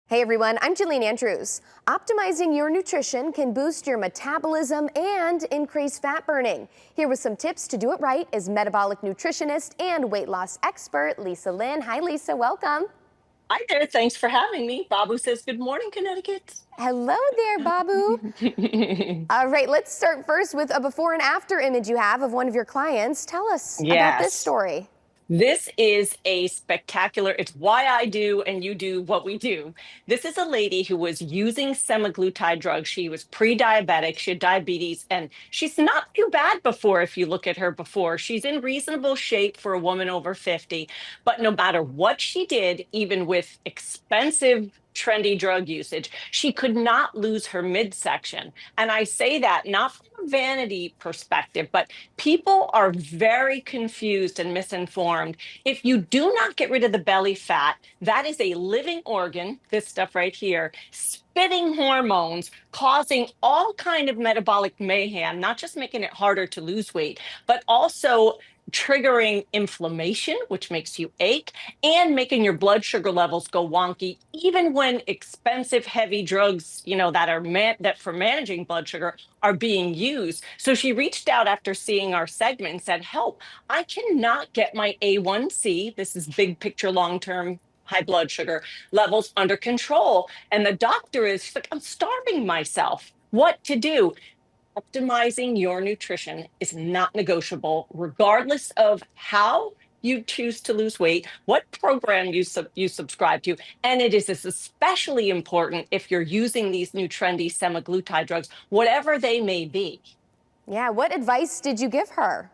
Hey everyone, I'm Jillian Andrews. Optimizing your nutrition can boost your metabolism and increase fat burning. Here with some tips to do it right is metabolic nutritionist and weight loss expert Lisa Lynn. Hi Lisa, welcome. Hi there. Thanks for having me. Babu says, "Good morning, Connecticut." Hello there, Babu. All right, let's start first with a before and after image you have of one of your clients. Tell us about this Yes. story. This is a spectacular, it's why I do and you do what we do. This is a lady who was using semaglutide drugs. She was pre-diabetic, she had diabetes, and she's not too bad before if you look at her before. She's in reasonable shape for a woman over 50, but no matter what she did, even with expensive trendy drug usage, she could not lose her midsection. And I say that not from a vanity perspective, but people are very confused and misinformed. If you do not get rid of the belly fat, that is a living organ, this stuff right here, spitting hormones, causing all kind of metabolic mayhem, not just making it harder to lose weight, but also triggering inflammation, which makes you ache, and making your blood sugar levels go wonky, even when expensive, heavy drugs, that are that for managing blood sugar are being used. So she reached out after seeing our segment and said, "Help, I cannot get my A1C, this is big picture long-term high blood sugar levels under control." And the doctor is, she's like, "I'm starving myself. What to do?" Optimizing your nutrition is not negotiable, regardless of how you choose to lose weight, what program you subscribe to, and it is especially important if you're using these new trendy semaglutide drugs, whatever they may be. Yeah, what advice did you give her?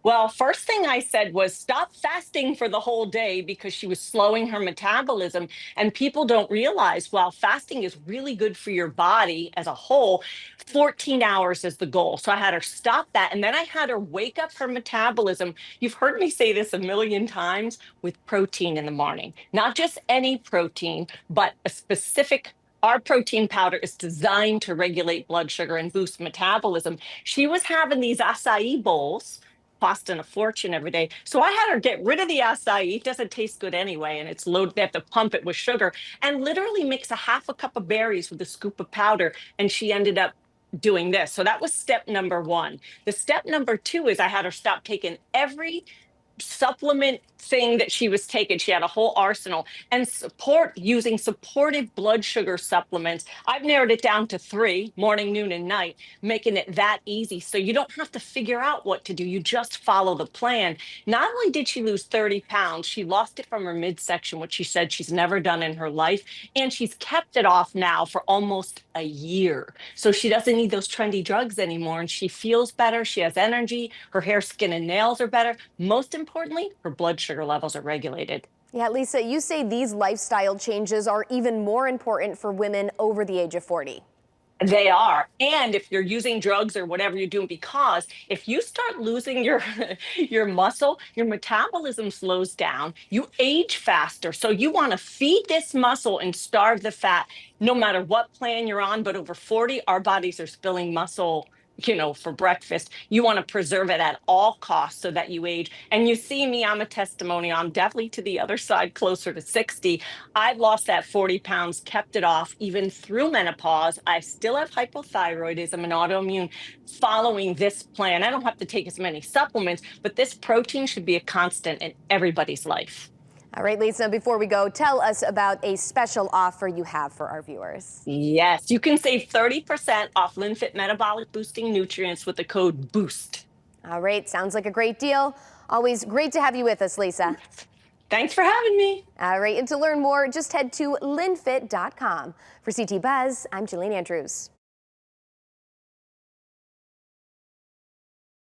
Well, first thing I said was stop fasting for the whole day because she was slowing her metabolism. And people don't realize while fasting is really good for your body as a whole, 14 hours is the goal. So I had her stop that. And then I had her wake up her metabolism. You've heard me say this a million times, with protein in the morning, not just any protein, but a specific. Our protein powder is designed to regulate blood sugar and boost metabolism. She was having these acai bowls costing a fortune every day. So I had her get rid of the acai. It doesn't taste good anyway, and it's loaded. They have to pump it with sugar, and literally mix a half a cup of berries with a scoop of powder. And she ended up doing this. So that was step number one. The step number two is I had her stop taking every supplement thing that she was taking. She had a whole arsenal, and support using supportive blood sugar supplements. I've narrowed it down to 3: morning, noon, and night, making it that easy. So you don't have to figure out what to do. You just follow the plan. Not only did she lose 30 pounds, she lost it from her midsection, which she said she's never done in her life. And she's kept it off now for almost a year. So she doesn't need those trendy drugs anymore. And she feels better. She has energy. Her hair, skin, and nails are better. Most importantly, her blood sugar levels are regulated. Yeah, Lisa, you say these lifestyle changes are even more important for women over the age of 40. They are. And if you're using drugs or whatever you're doing, because if you start losing your your muscle, your metabolism slows down, you age faster. So you want to feed this muscle and starve the fat no matter what plan you're on. But over 40, our bodies are spilling muscle, for breakfast. You want to preserve it at all costs so that you age. And you see me, I'm a testimony. I'm definitely to the other side, closer to 60. I've lost that 40 pounds, kept it off even through menopause. I still have hypothyroidism and autoimmune following this plan. I don't have to take as many supplements, but this protein should be a constant in everybody's life. All right, Lisa, before we go, tell us about a special offer you have for our viewers. Yes, you can save 30% off LynFit metabolic boosting nutrients with the code BOOST. All right, sounds like a great deal. Always great to have you with us, Lisa. Thanks for having me. All right, and to learn more, just head to linfit.com. For CT Buzz, I'm Jillian Andrews.